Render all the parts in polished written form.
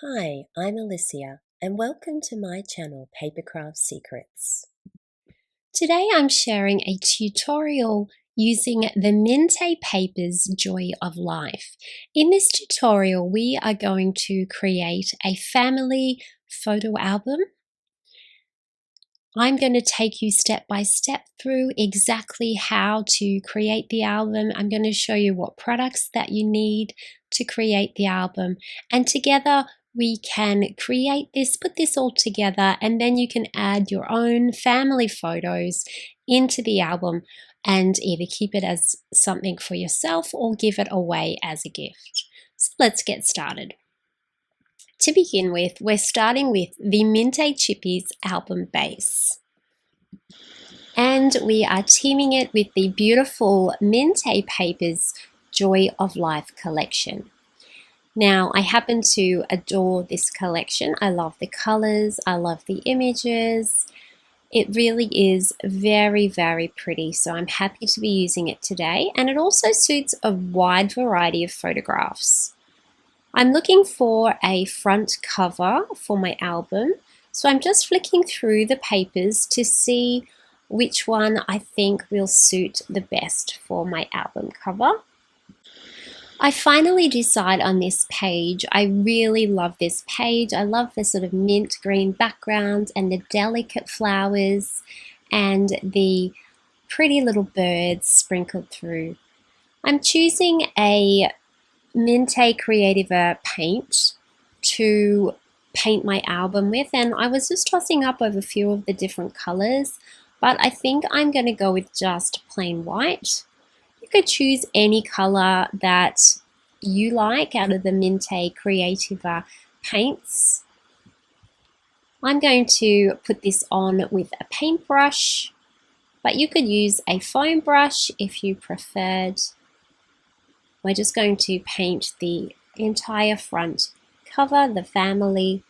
Hi, I'm Alicia and welcome to my channel Papercraft Secrets. Today I'm sharing a tutorial using the Mintay Papers Joy of Life. In this tutorial we are going to create a family photo album. I'm going to take you step by step through exactly how to create the album. I'm going to show you what products that you need to create the album, and together we can create this, put this all together, and then you can add your own family photos into the album and either keep it as something for yourself or give it away as a gift. So let's get started. To begin with, we're starting with the Mintay Chippie's album base. And we are teaming it with the beautiful Mintay Papers Joy of Life collection. Now, I happen to adore this collection. I love the colors, I love the images. It really is very, very pretty, so I'm happy to be using it today. And it also suits a wide variety of photographs. I'm looking for a front cover for my album, so I'm just flicking through the papers to see which one I think will suit the best for my album cover. I finally decide on this page. I really love this page. I love the sort of mint green background and the delicate flowers and the pretty little birds sprinkled through. I'm choosing a Mintay Creativa paint to paint my album with, and I was just tossing up over a few of the different colors, but I think I'm going to go with just plain white. You could choose any color that you like out of the Mintay Creativa paints. I'm going to put this on with a paintbrush, but you could use a foam brush if you preferred. We're just going to paint the entire front cover, the family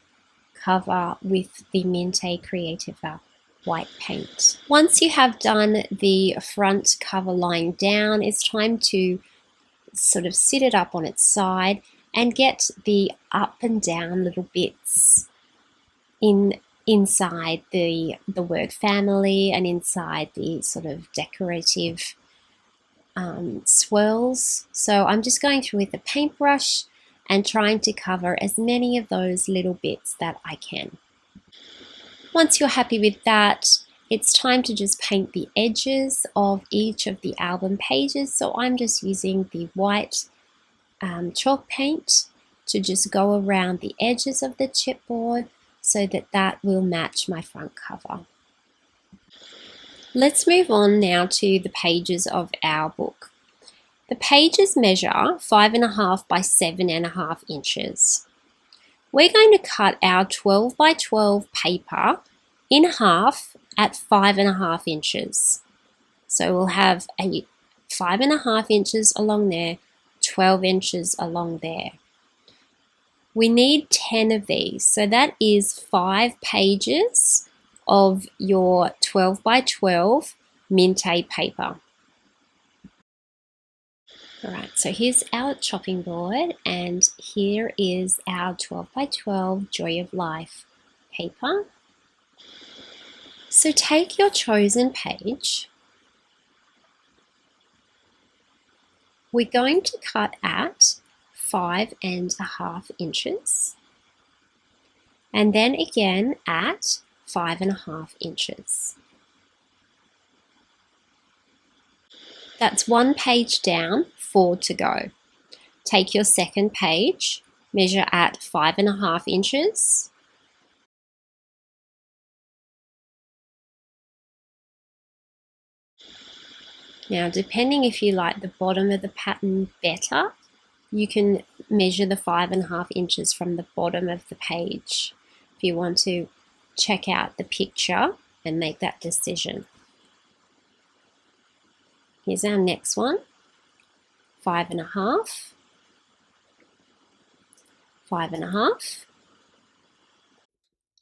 cover, with the Mintay Creativa white paint. Once you have done the front cover lying down, it's time to sort of sit it up on its side and get the up and down little bits inside the word family and inside the sort of decorative swirls. So I'm just going through with the paintbrush and trying to cover as many of those little bits that I can. Once you're happy with that, it's time to just paint the edges of each of the album pages. So I'm just using the white chalk paint to just go around the edges of the chipboard so that that will match my front cover. Let's move on now to the pages of our book. The pages measure 5.5 by 7.5 inches. We're going to cut our 12 by 12 paper in half at 5.5 inches. So we'll have a 5.5 inches along there, 12 inches along there. We need 10 of these, so that is 5 pages of your 12 by 12 Mintay paper. Alright, so here's our chopping board and here is our 12 by 12 Joy of Life paper. So take your chosen page. We're going to cut at 5.5 inches and then again at 5.5 inches. That's one page down, 4 to go. Take your second page, measure at 5.5 inches. Now, depending if you like the bottom of the pattern better, you can measure the 5.5 inches from the bottom of the page if you want to check out the picture and make that decision. Here's our next one, 5.5, 5.5.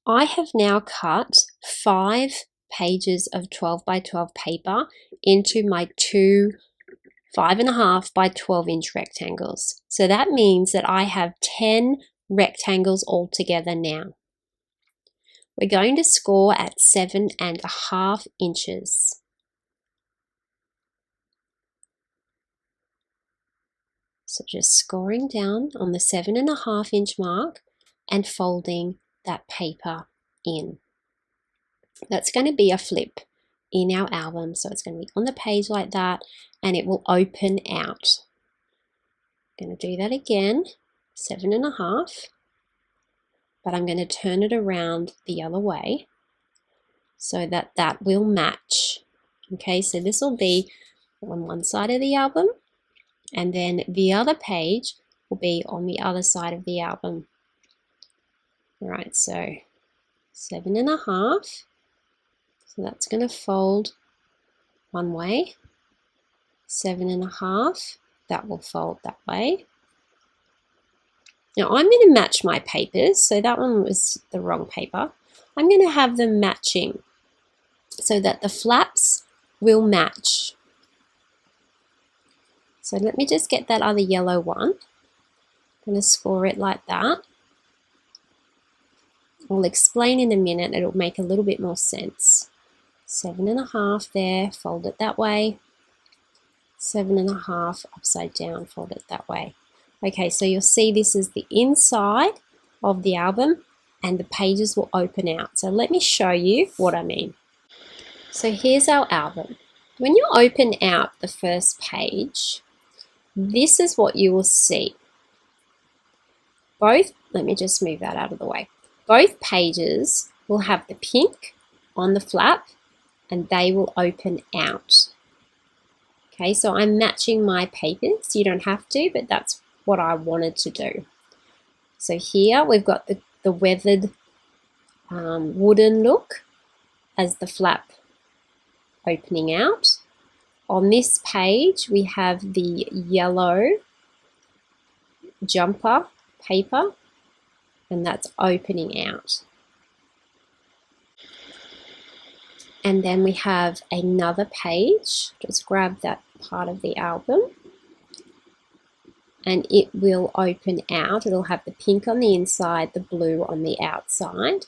I have now cut 5 pages of 12 by 12 paper into my two 5.5 by 12 inch rectangles. So that means that I have 10 rectangles all together now. We're going to score at 7.5 inches. So just scoring down on the 7.5 inch mark and folding that paper in. That's going to be a flip in our album. So it's going to be on the page like that and it will open out. I'm going to do that again, 7.5, but I'm going to turn it around the other way so that that will match. Okay, so this will be on one side of the album and then the other page will be on the other side of the album. All right, so 7.5. So that's going to fold one way. 7.5. That will fold that way. Now I'm going to match my papers. So that one was the wrong paper. I'm going to have them matching so that the flaps will match. So let me just get that other yellow one. I'm going to score it like that. I'll explain in a minute. It'll make a little bit more sense. 7.5 there, fold it that way. 7.5 upside down, fold it that way. Okay, so you'll see this is the inside of the album and the pages will open out. So let me show you what I mean. So here's our album. When you open out the first page, this is what you will see. Let me just move that out of the way. Both pages will have the pink on the flap and they will open out. Okay, so I'm matching my papers. You don't have to, but that's what I wanted to do. So here we've got the weathered wooden look as the flap opening out. On this page we have the yellow jumper paper and that's opening out. And then we have another page. Just grab that part of the album and it will open out. It'll have the pink on the inside, the blue on the outside.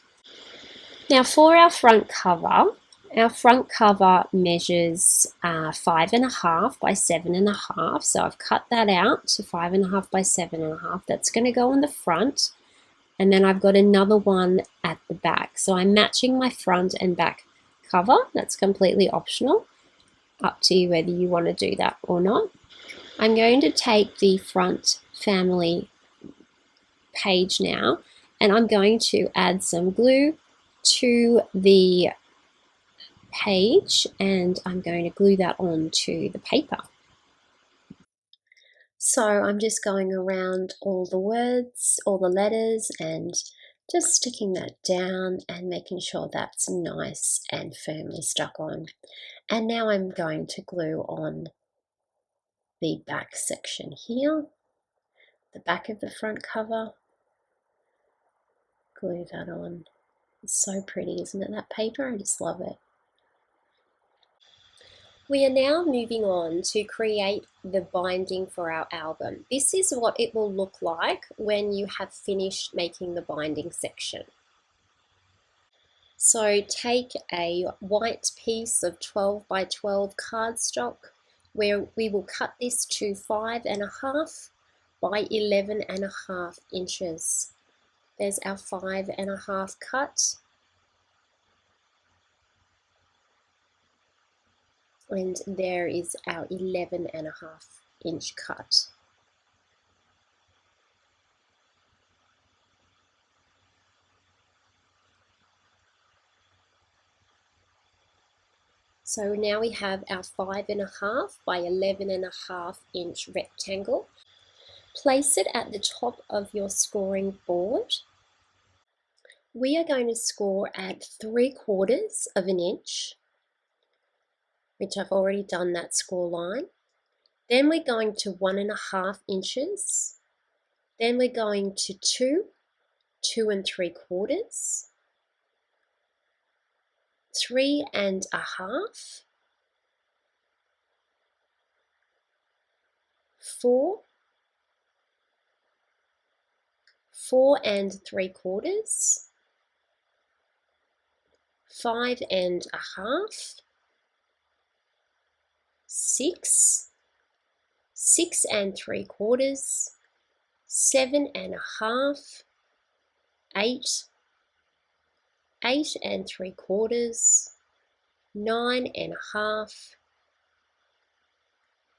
Now for our front cover measures 5.5 by 7.5. So I've cut that out to 5.5 by 7.5. That's going to go on the front. And then I've got another one at the back. So I'm matching my front and back cover. That's completely optional, up to you whether you want to do that or not. I'm going to take the front family page now and I'm going to add some glue to the page and I'm going to glue that onto the paper. So I'm just going around all the words, all the letters, and just sticking that down and making sure that's nice and firmly stuck on. And now I'm going to glue on the back section here, the back of the front cover. Glue that on. It's so pretty, isn't it, that paper? I just love it. We are now moving on to create the binding for our album. This is what it will look like when you have finished making the binding section. So take a white piece of 12 by 12 cardstock where we will cut this to 5.5 by 11.5 inches. There's our 5.5 cut. And there is our 11.5 inch cut. So now we have our 5.5 by 11.5 inch rectangle. Place it at the top of your scoring board. We are going to score at 3/4 of an inch, which I've already done that score line. Then we're going to 1.5 inches. Then we're going to 2, 2 3/4, 3.5, 4, 4 3/4, 5 1/2, 6, 6 3/4, 7 1/2, 8, 8 3/4, 9 1/2,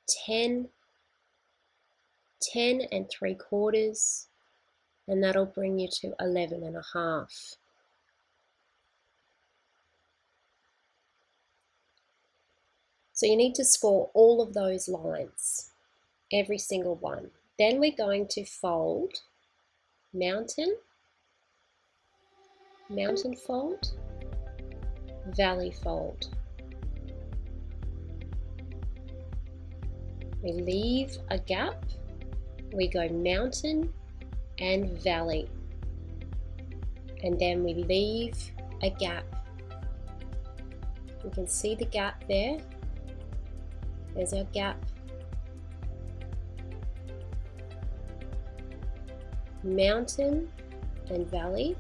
10, 10 3/4, and that'll bring you to 11 1/2. So you need to score all of those lines, every single one. Then we're going to fold mountain, mountain fold, valley fold. We leave a gap, we go mountain and valley, and then we leave a gap. You can see the gap there. There's our gap. Mountain and valley,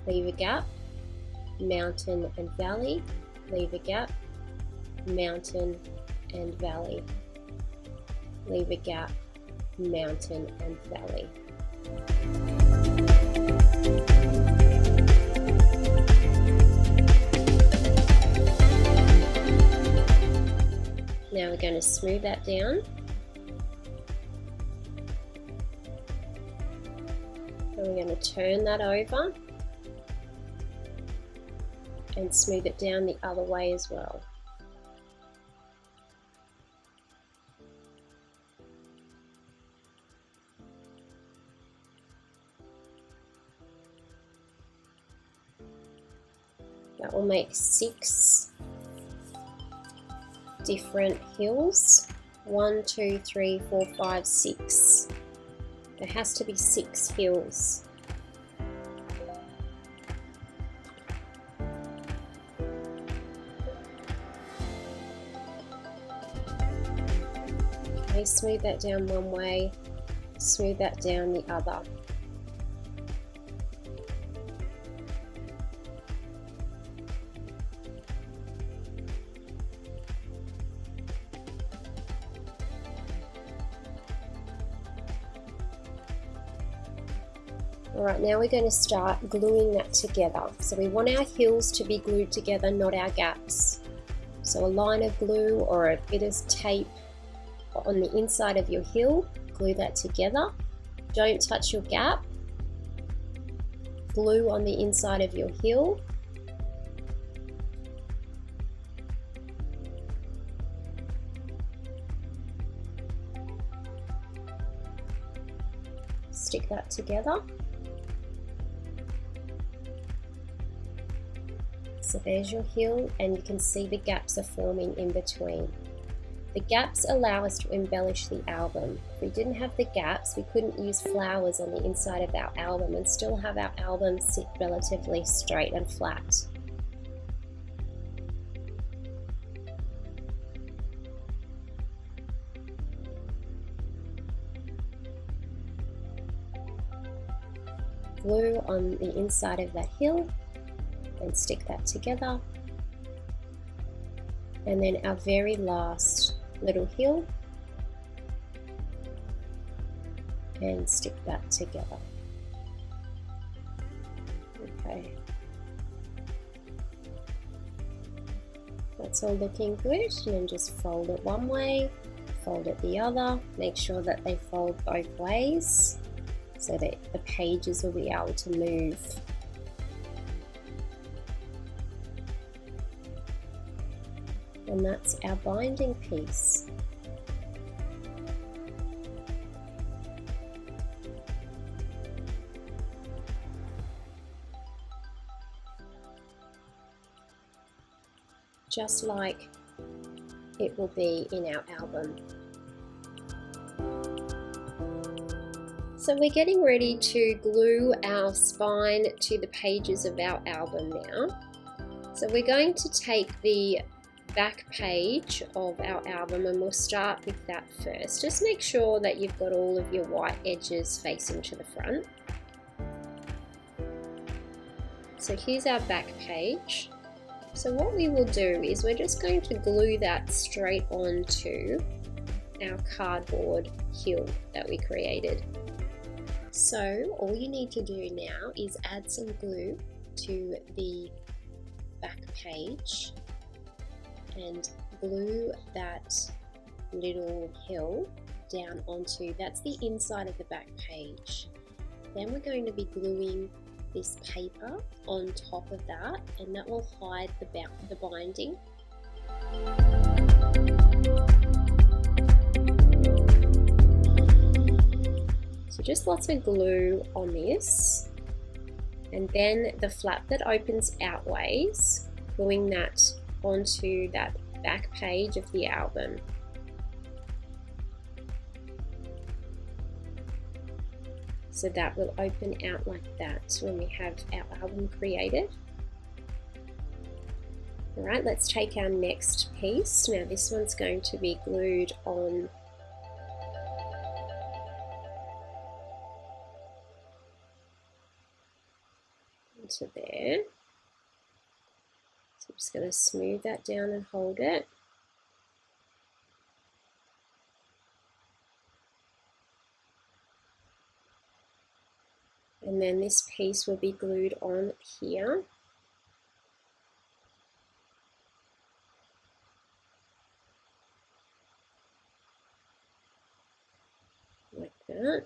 leave a gap, mountain and valley, leave a gap, mountain and valley, leave a gap, mountain and valley. Now we're going to smooth that down. And we're going to turn that over and smooth it down the other way as well. That will make 6 different hills. 1, 2, 3, 4, 5, 6. There has to be 6 hills. Okay, smooth that down one way, smooth that down the other. Alright, now we're going to start gluing that together. So we want our hills to be glued together, not our gaps. So a line of glue or a bit of tape on the inside of your hill, glue that together. Don't touch your gap. Glue on the inside of your hill. Stick that together. So there's your hill, and you can see the gaps are forming in between. The gaps allow us to embellish the album. If we didn't have the gaps, we couldn't use flowers on the inside of our album and still have our album sit relatively straight and flat. Glue on the inside of that hill and stick that together, and then our very last little hill, and stick that together. Okay, that's all looking good. And then just fold it one way, fold it the other, make sure that they fold both ways so that the pages will be able to move. And that's our binding piece. Just like it will be in our album. So we're getting ready to glue our spine to the pages of our album now. So we're going to take the back page of our album, and we'll start with that first. Just make sure that you've got all of your white edges facing to the front. So here's our back page. So what we will do is we're just going to glue that straight onto our cardboard hill that we created. So all you need to do now is add some glue to the back page and glue that little hill down onto, that's the inside of the back page. Then we're going to be gluing this paper on top of that, and that will hide the binding. So just lots of glue on this, and then the flap that opens outways, gluing that onto that back page of the album. So that will open out like that when we have our album created. Alright, let's take our next piece. Now this one's going to be glued on into there. So I'm just going to smooth that down and hold it. And then this piece will be glued on here. Like that.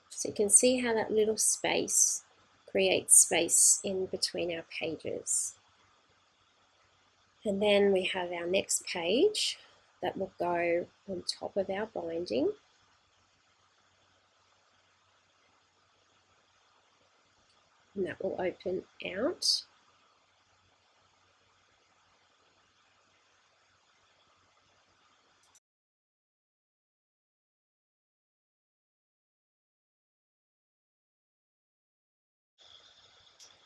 So you can see how that little space creates space in between our pages. And then we have our next page that will go on top of our binding. And that will open out.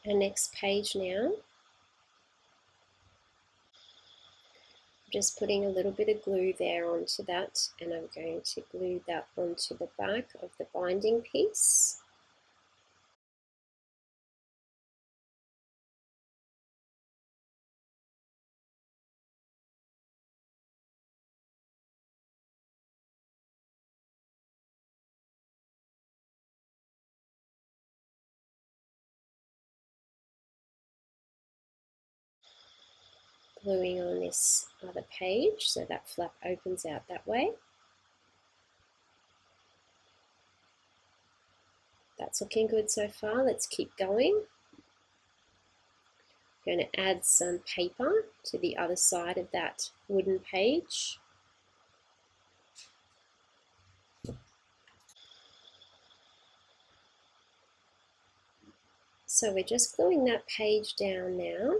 Our next page now, just putting a little bit of glue there onto that, and I'm going to glue that onto the back of the binding piece. Gluing on this other page so that flap opens out that way. That's looking good so far. Let's keep going. I'm going to add some paper to the other side of that wooden page. So we're just gluing that page down now.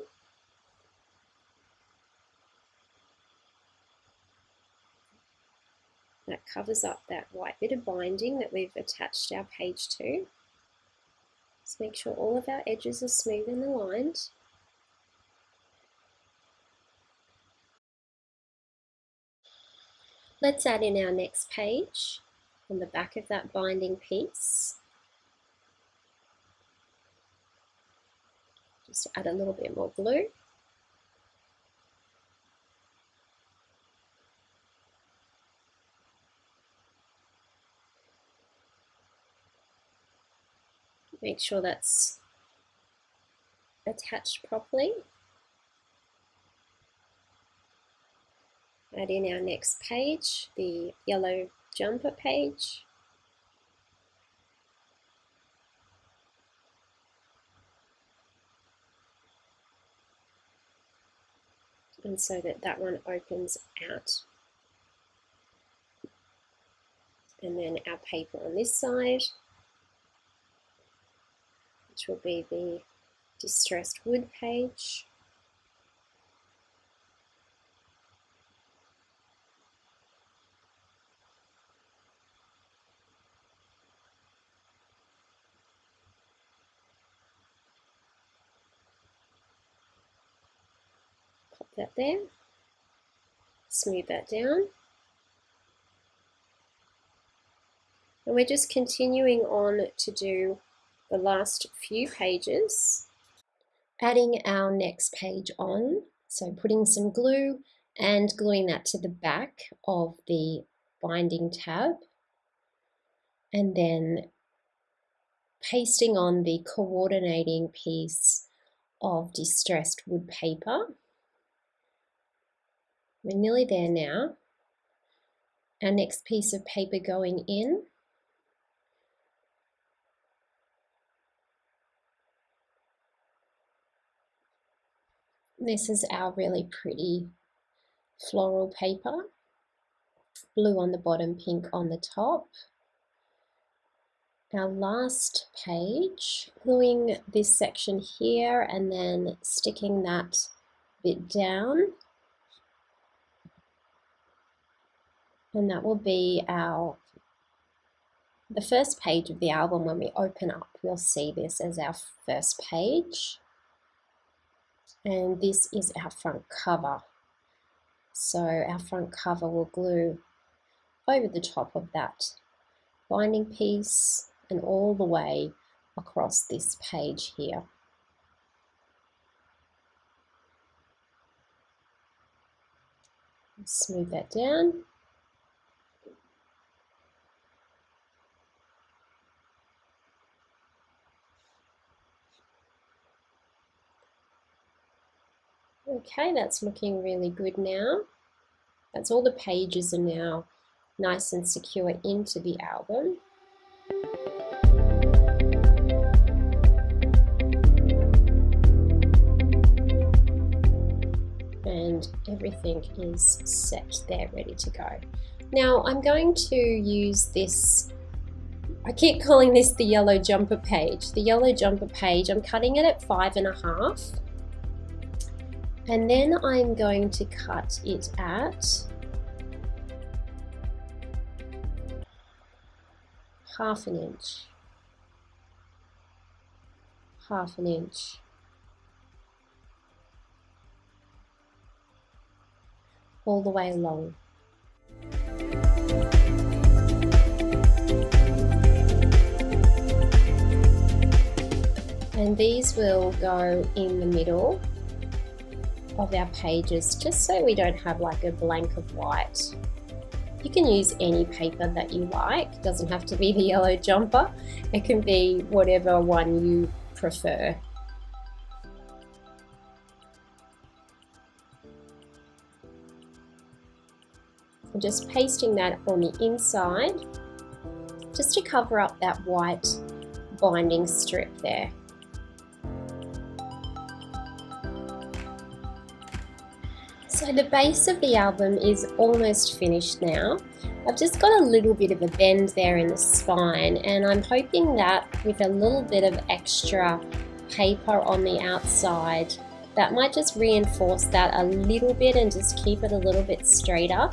That covers up that white bit of binding that we've attached our page to. Just make sure all of our edges are smooth and aligned. Let's add in our next page on the back of that binding piece. Just add a little bit more glue. Make sure that's attached properly. Add in our next page, the yellow jumper page. And so that one opens out. And then our paper on this side, which will be the distressed wood page. that there. Smooth that down. And we're just continuing on to do the last few pages, adding our next page on. So putting some glue and gluing that to the back of the binding tab, and then pasting on the coordinating piece of distressed wood paper. We're nearly there now. Our next piece of paper going in. This is our really pretty floral paper. Blue on the bottom, pink on the top. Our last page, gluing this section here and then sticking that bit down. And that will be the first page of the album. When we open up, we'll see this as our first page. And this is our front cover. So our front cover will glue over the top of that binding piece and all the way across this page here. Smooth that down. Okay, that's looking really good now. That's all the pages are now nice and secure into the album. And everything is set there, ready to go. Now I'm going to use this, I keep calling this the yellow jumper page. The yellow jumper page, I'm cutting it at 5.5. And then I'm going to cut it at half an inch, all the way along. And these will go in the middle of our pages, just so we don't have like a blank of white. You can use any paper that you like. It doesn't have to be the yellow jumper. It can be whatever one you prefer. I'm just pasting that on the inside just to cover up that white binding strip there. So the base of the album is almost finished now. I've just got a little bit of a bend there in the spine, and I'm hoping that with a little bit of extra paper on the outside, that might just reinforce that a little bit and just keep it a little bit straighter.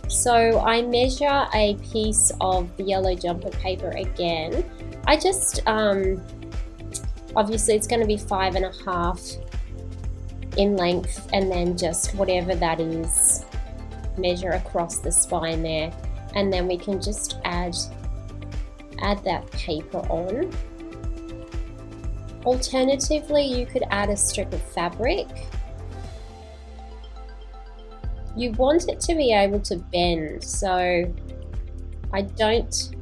So I measure a piece of the yellow jumper paper again. I just, obviously it's going to be 5.5 in length, and then just whatever that is, measure across the spine there, and then we can just add that paper on. Alternatively, you could add a strip of fabric. You want it to be able to bend, so I don't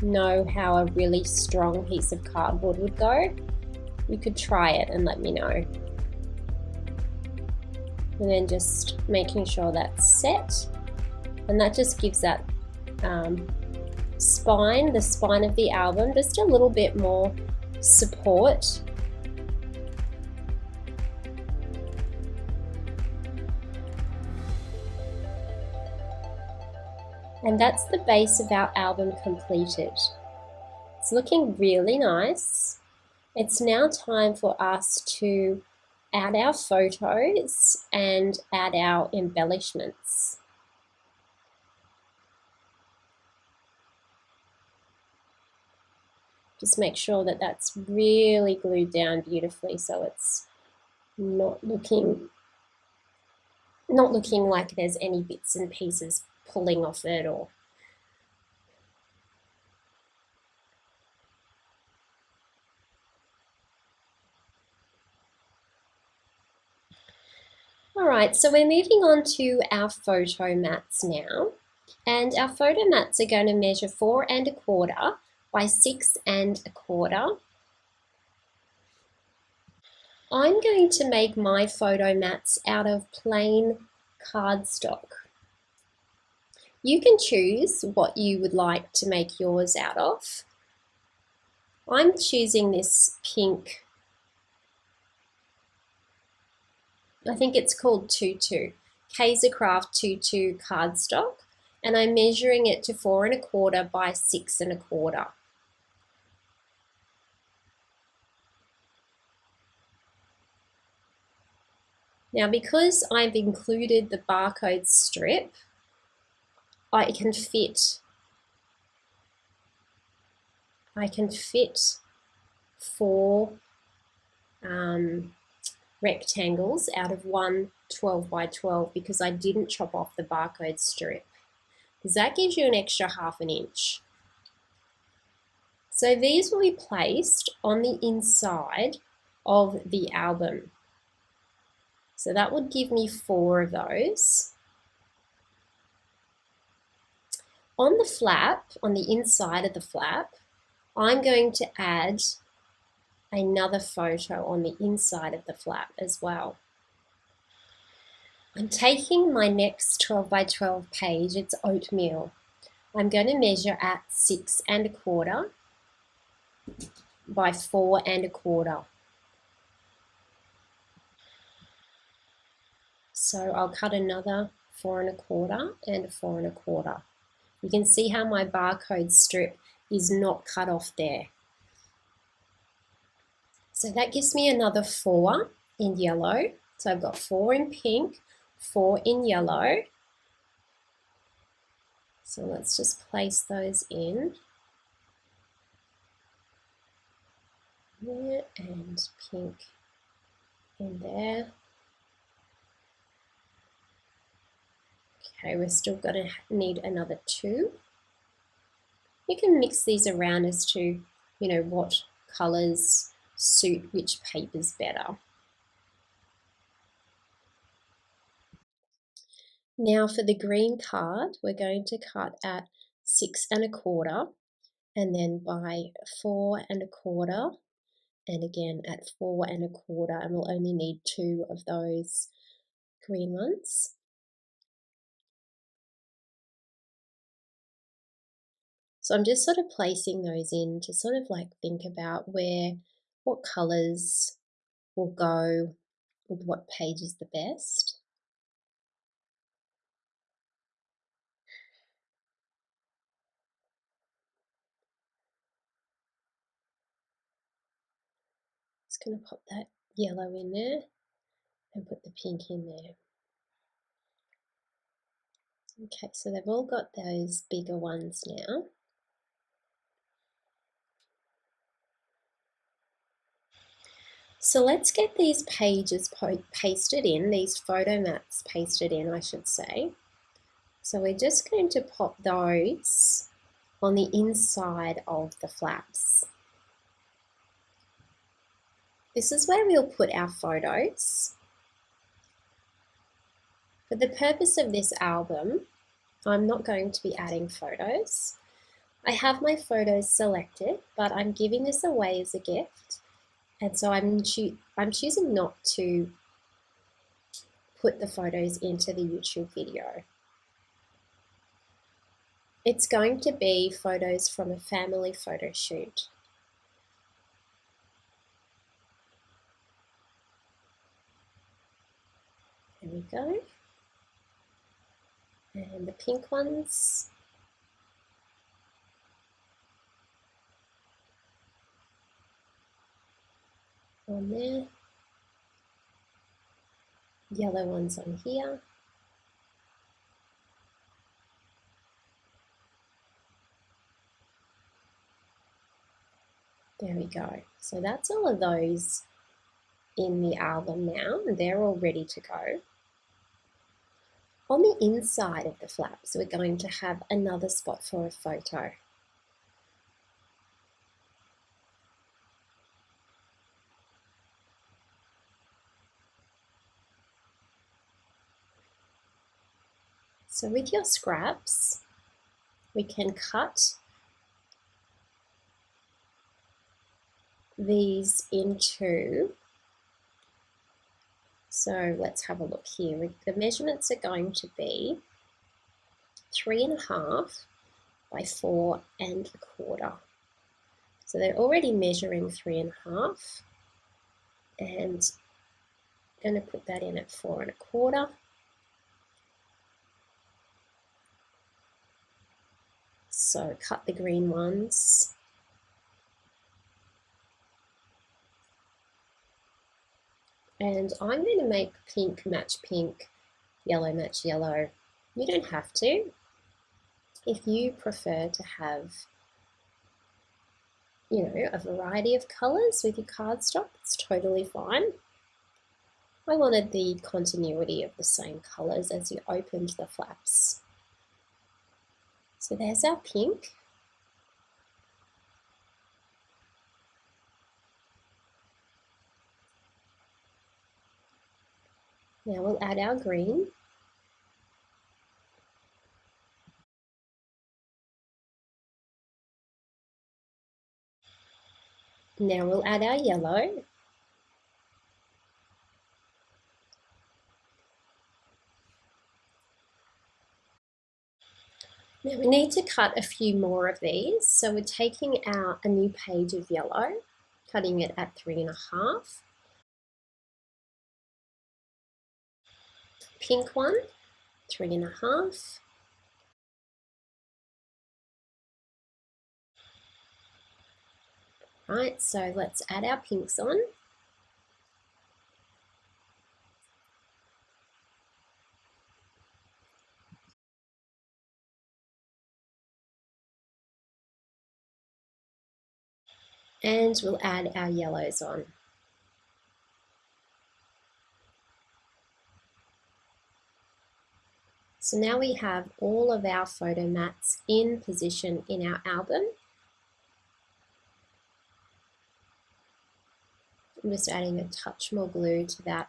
know how a really strong piece of cardboard would go. You could try it and let me know. And then just making sure that's set, and that just gives that spine, the spine of the album, just a little bit more support. And that's the base of our album completed. It's looking really nice. It's now time for us to add our photos and add our embellishments. Just make sure that that's really glued down beautifully so it's not looking not looking like there's any bits and pieces pulling off it or. All right, so we're moving on to our photo mats now. And our photo mats are going to measure 4 1/4 by 6 1/4. I'm going to make my photo mats out of plain cardstock. You can choose what you would like to make yours out of. I'm choosing this pink, I think it's called Tutu, Kaisercraft Tutu cardstock, and I'm measuring it to 4 1/4 by 6 1/4. Now, because I've included the barcode strip, I can fit 4 rectangles out of one 12 by 12 because I didn't chop off the barcode strip, because that gives you an extra 1/2 inch. So these will be placed on the inside of the album. So that would give me 4 of those. On the flap, on the inside of the flap, I'm going to add another photo on the inside of the flap as well. I'm taking my next 12 by 12 page, it's oatmeal. I'm going to measure at 6 1/4 by 4 1/4. So I'll cut another 4 1/4 and a 4 1/4. You can see how my barcode strip is not cut off there. So that gives me another 4 in yellow. So I've got 4 in pink, 4 in yellow. So let's just place those in there and pink in there. Okay, we're still going to need another 2. You can mix these around as to, what colours suit which papers better. Now for the green card, we're going to cut at 6 1/4 and then by 4 1/4 and again at 4 1/4, and we'll only need 2 of those green ones. So I'm just sort of placing those in to sort of like think about what colours will go with what page is the best. Just going to pop that yellow in there and put the pink in there. Okay, so they've all got those bigger ones now. So let's get these pages pasted in, these photo mats pasted in, I should say. So we're just going to pop those on the inside of the flaps. This is where we'll put our photos. For the purpose of this album, I'm not going to be adding photos. I have my photos selected, but I'm giving this away as a gift. And so I'm choosing not to put the photos into the YouTube video. It's going to be photos from a family photo shoot. There we go. And the pink ones. On there. Yellow ones on here. There we go. So that's all of those in the album now, and they're all ready to go. On the inside of the flaps, we're going to have another spot for a photo. So with your scraps, we can cut these into, so let's have a look here. The measurements are going to be 3.5 by 4.25. So they're already measuring 3.5, and I'm going to put that in at 4.25. So cut the green ones. And I'm going to make pink match pink, yellow match yellow. You don't have to. If you prefer to have, you know, a variety of colours with your cardstock, it's totally fine. I wanted the continuity of the same colours as you opened the flaps. So there's our pink. Now we'll add our green. Now we'll add our yellow. Now we need to cut a few more of these. So we're taking out a new page of yellow, cutting it at 3.5. Pink one, 3.5. Right, so let's add our pinks on. And we'll add our yellows on. So now we have all of our photo mats in position in our album. I'm just adding a touch more glue to that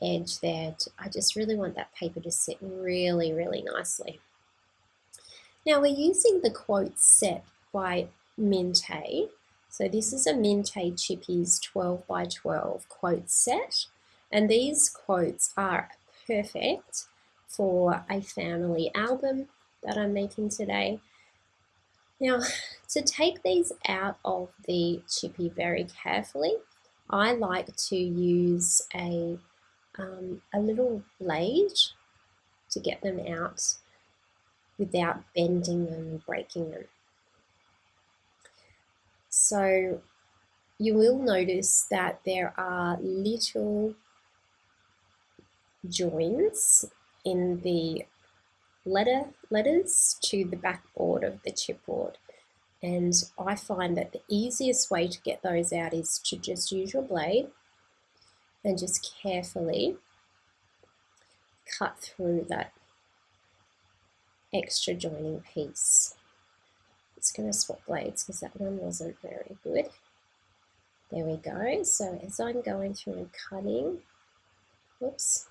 edge there. I just really want that paper to sit really, really nicely. Now we're using the quote set by Mintay. So this is a Mintay Chippie's 12 by 12 quote set, and these quotes are perfect for a family album that I'm making today. Now, to take these out of the chippie very carefully, I like to use a little blade to get them out without bending them, breaking them. So you will notice that there are little joins in the letters to the backboard of the chipboard, and I find that the easiest way to get those out is to just use your blade and just carefully cut through that extra joining piece. It's going to swap blades because that one wasn't very good. There we go. So as I'm going through and cutting, whoops,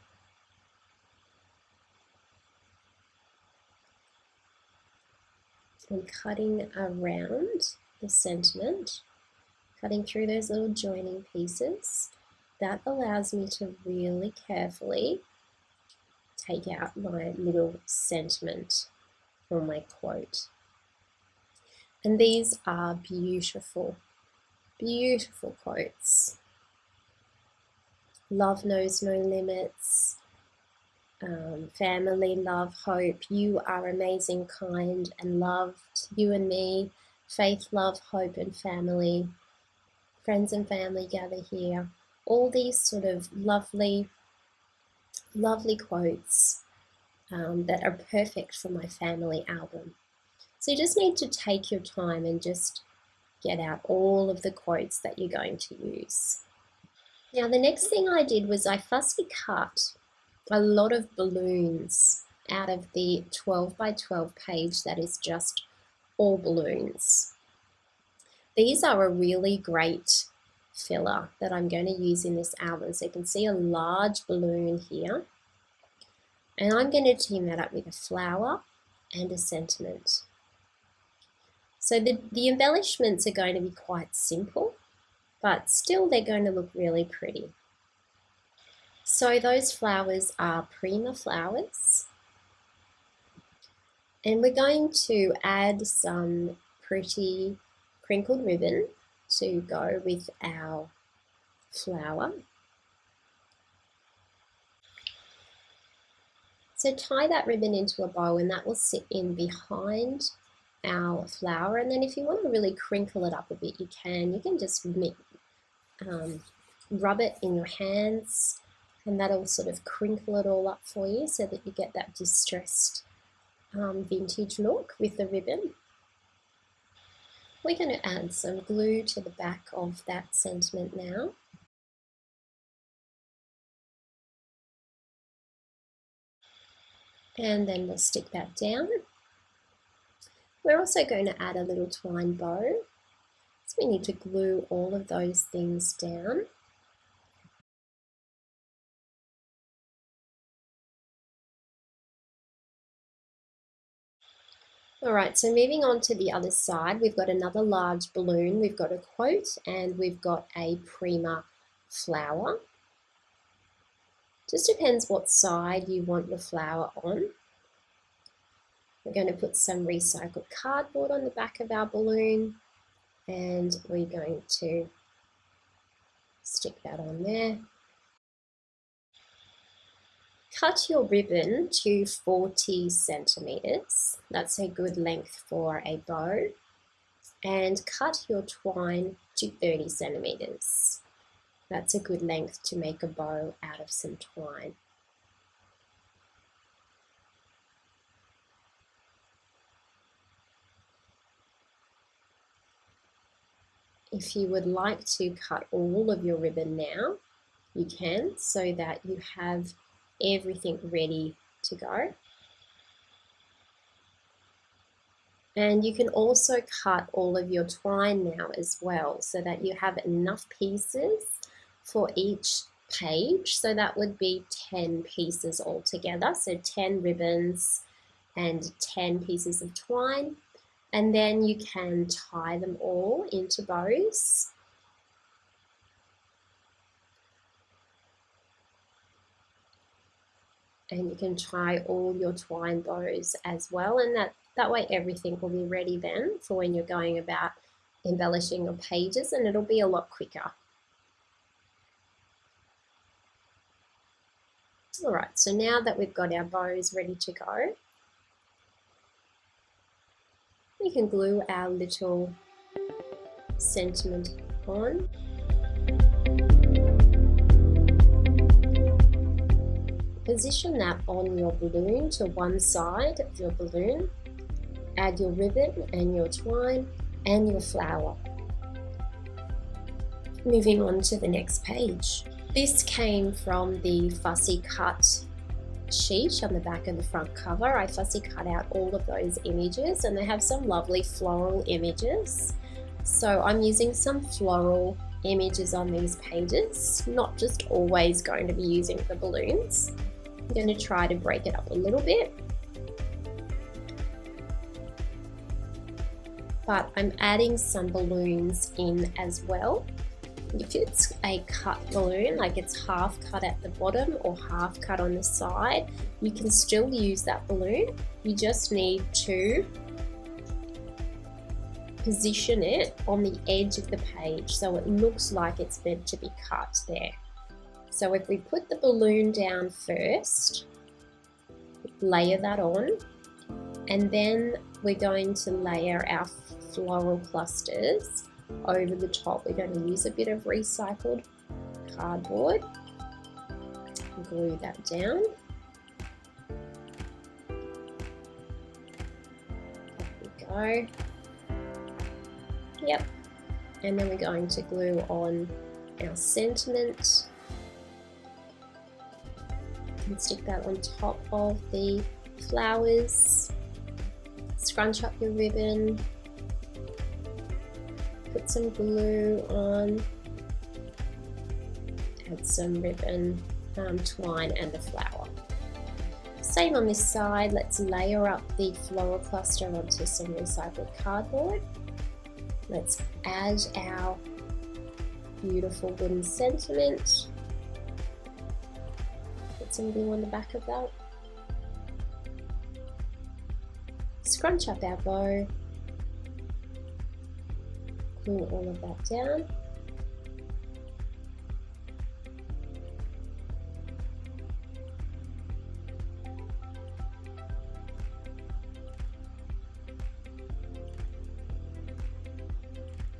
I'm cutting around the sentiment, cutting through those little joining pieces. That allows me to really carefully take out my little sentiment from my quote. And these are beautiful, beautiful quotes. Love knows no limits. Family, love, hope. You are amazing, kind, and loved. You and me. Faith, love, hope, and family. Friends and family gather here. All these sort of lovely, lovely quotes that are perfect for my family album. So you just need to take your time and just get out all of the quotes that you're going to use. Now the next thing I did was I fussy cut a lot of balloons out of the 12 by 12 page that is just all balloons. These are a really great filler that I'm going to use in this album. So you can see a large balloon here, and I'm going to team that up with a flower and a sentiment. So the embellishments are going to be quite simple, but still they're going to look really pretty. So those flowers are Prima flowers, and we're going to add some pretty crinkled ribbon to go with our flower. So tie that ribbon into a bow, and that will sit in behind our flower. And then if you want to really crinkle it up a bit, you can just rub it in your hands, and that'll sort of crinkle it all up for you so that you get that distressed vintage look with the ribbon. We're going to add some glue to the back of that sentiment now. And then we'll stick that down. We're also going to add a little twine bow. So we need to glue all of those things down. Alright, so moving on to the other side, we've got another large balloon, we've got a quote, and we've got a Prima flower. Just depends what side you want your flower on. We're going to put some recycled cardboard on the back of our balloon, and we're going to stick that on there. Cut your ribbon to 40 centimeters. That's a good length for a bow. And cut your twine to 30 centimeters. That's a good length to make a bow out of some twine. If you would like to cut all of your ribbon now, you can, so that you have everything ready to go. And you can also cut all of your twine now as well, so that you have enough pieces for each page. So that would be 10 pieces altogether, so 10 ribbons and 10 pieces of twine. And then you can tie them all into bows. And you can tie all your twine bows as well, and that way everything will be ready then for when you're going about embellishing your pages, and it'll be a lot quicker. Alright, so now that we've got our bows ready to go, we can glue our little sentiment on. Position that on your balloon to one side of your balloon. Add your ribbon and your twine and your flower. Moving on to the next page. This came from the fussy cut sheet on the back of the front cover. I fussy cut out all of those images, and they have some lovely floral images. So I'm using some floral images on these pages, not just always going to be using the balloons. I'm going to try to break it up a little bit, but I'm adding some balloons in as well. If it's a cut balloon, like it's half cut at the bottom or half cut on the side, you can still use that balloon. You just need to position it on the edge of the page so it looks like it's meant to be cut there. So if we put the balloon down first, layer that on, and then we're going to layer our floral clusters over the top. We're going to use a bit of recycled cardboard, glue that down. There we go. Yep. And then we're going to glue on our sentiment. and stick that on top of the flowers. Scrunch up your ribbon, put some glue on, add some ribbon, twine and the flower. Same on this side, let's layer up the floral cluster onto some recycled cardboard. Let's add our beautiful wooden sentiment. Put some glue on the back of that. Scrunch up our bow. Glue all of that down.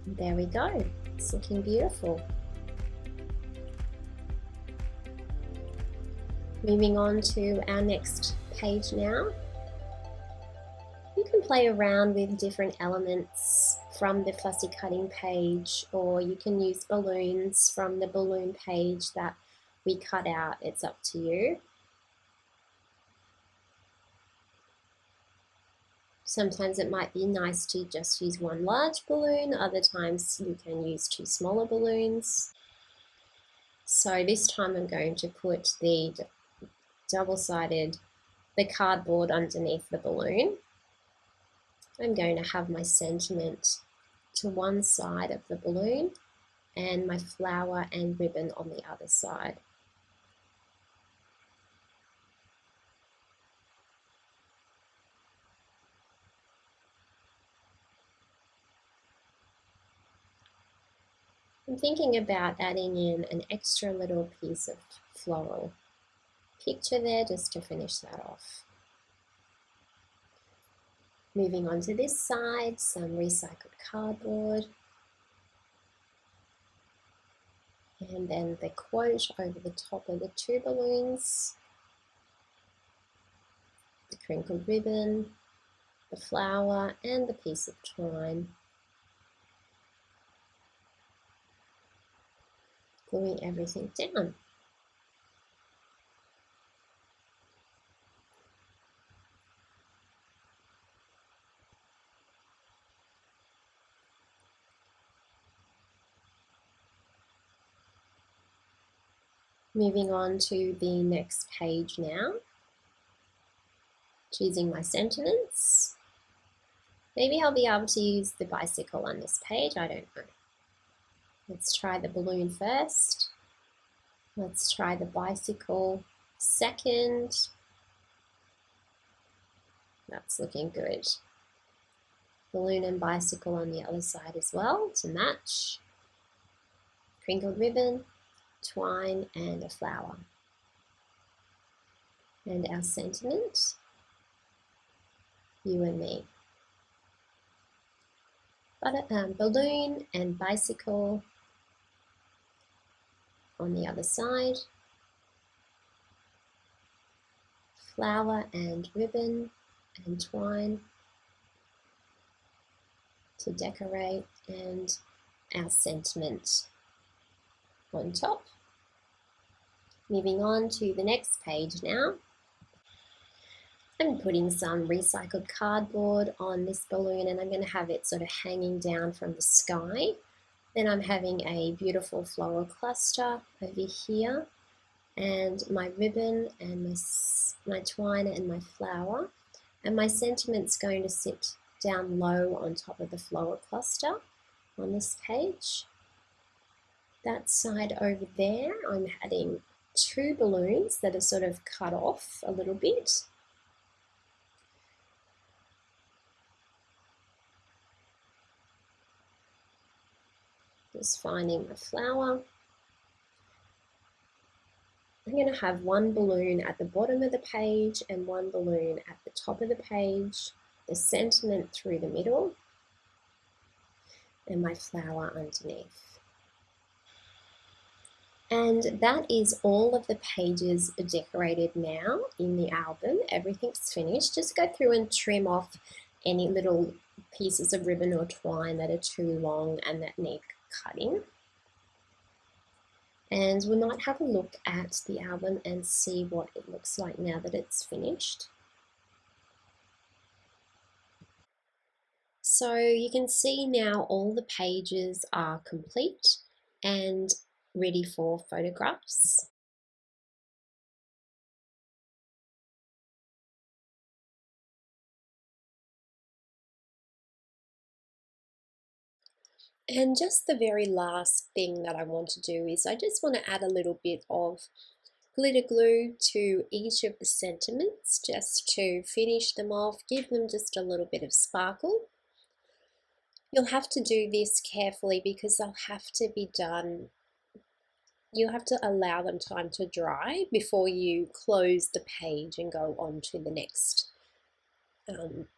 There we go, it's looking beautiful. Moving on to our next page now. You can play around with different elements from the fussy cutting page, or you can use balloons from the balloon page that we cut out. It's up to you. Sometimes it might be nice to just use one large balloon, other times you can use 2 smaller balloons. So this time I'm going to put the double-sided, the cardboard underneath the balloon. I'm going to have my sentiment to one side of the balloon and my flower and ribbon on the other side. I'm thinking about adding in an extra little piece of floral picture there just to finish that off. Moving on to this side, some recycled cardboard. And then the quote over the top of the 2 balloons. The crinkled ribbon, the flower and the piece of twine. Gluing everything down. Moving on to the next page now. Choosing my sentiments. Maybe I'll be able to use the bicycle on this page, I don't know. Let's try the balloon first. Let's try the bicycle second. That's looking good. Balloon and bicycle on the other side as well to match. Crinkled ribbon, twine and a flower. And our sentiment, you and me. Balloon and bicycle on the other side. Flower and ribbon and twine to decorate, and our sentiment on top. Moving on to the next page now. I'm putting some recycled cardboard on this balloon and I'm going to have it sort of hanging down from the sky. Then I'm having a beautiful floral cluster over here and my ribbon and my twine and my flower. And my sentiment's going to sit down low on top of the floral cluster on this page. That side over there, I'm adding 2 balloons that are sort of cut off a little bit. Just finding the flower. I'm going to have 1 balloon at the bottom of the page and 1 balloon at the top of the page, the sentiment through the middle, and my flower underneath. And that is all of the pages decorated now in the album. Everything's finished. Just go through and trim off any little pieces of ribbon or twine that are too long and that need cutting. And we might have a look at the album and see what it looks like now that it's finished. So you can see now all the pages are complete and ready for photographs. And just the very last thing that I want to do is I just want to add a little bit of glitter glue to each of the sentiments just to finish them off, give them just a little bit of sparkle. You'll have to do this carefully because they'll have to be done. You'll have to allow them time to dry before you close the page and go on to the next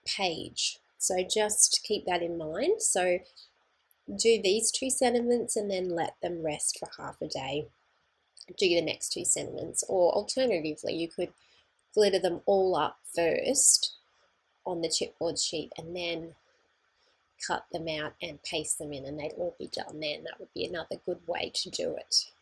page. So just keep that in mind. So do these two sentiments and then let them rest for half a day. Do the next two sentiments, or alternatively, you could glitter them all up first on the chipboard sheet and then cut them out and paste them in, and they'd all be done then. That would be another good way to do it.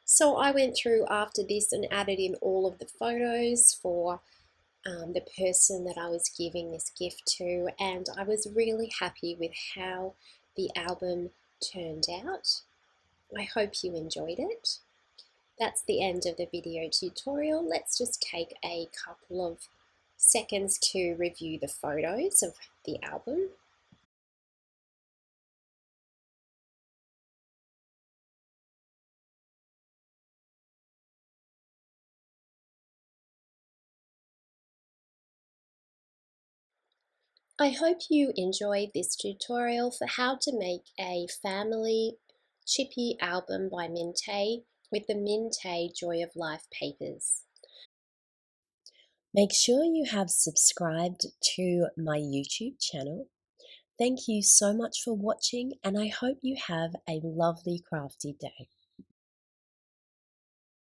So I went through after this and added in all of the photos for the person that I was giving this gift to, and I was really happy with how the album turned out. I hope you enjoyed it. That's the end of the video tutorial. Let's just take a couple of seconds to review the photos of the album. I hope you enjoyed this tutorial for how to make a family chippy album by Mintay with the Mintay Joy of Life papers. Make sure you have subscribed to my YouTube channel. Thank you so much for watching, and I hope you have a lovely crafty day.